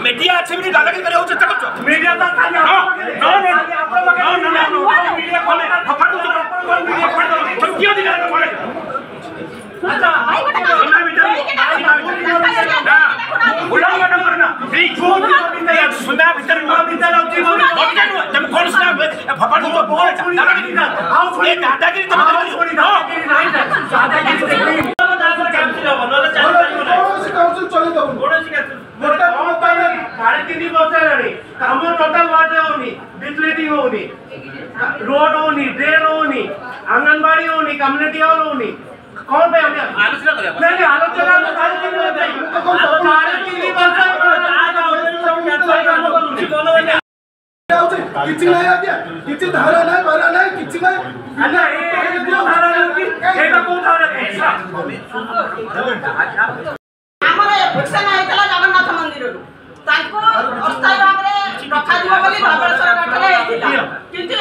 media अच्छे भी दादागिरी करे हो चेष्टा करछो मीडिया ता खाली मीडिया खोले फफड़ दो तुम क्यों दिखा रहे हो अच्छा बुलाओ मत करना सुना भीतर तुम कौन सा फफड़ दो दादागिरी ये दादागिरी तुम काउंसिल चले दो गोटा साढ़े 3 वर्ष है काम टोटल वाटे होनी बिजली होनी रोड होनी ड्रेन होनी आंगनबाड़ी होनी कम्युनिटी हॉल होनी कौन पे हमें आलोचना करे नहीं आलोचना साढ़े 3 वर्ष किछि नहीं आ गया किछि धारा नहीं भरा नहीं किछि नहीं अरे ये धारा नहीं एटा को धारा हमरे फिक्सन आइतला जगन्नाथ मंदिर ताको अस्थायी भाव रे रखा दिबो बोली धवळेश्वर घाटले हेतिला किंतु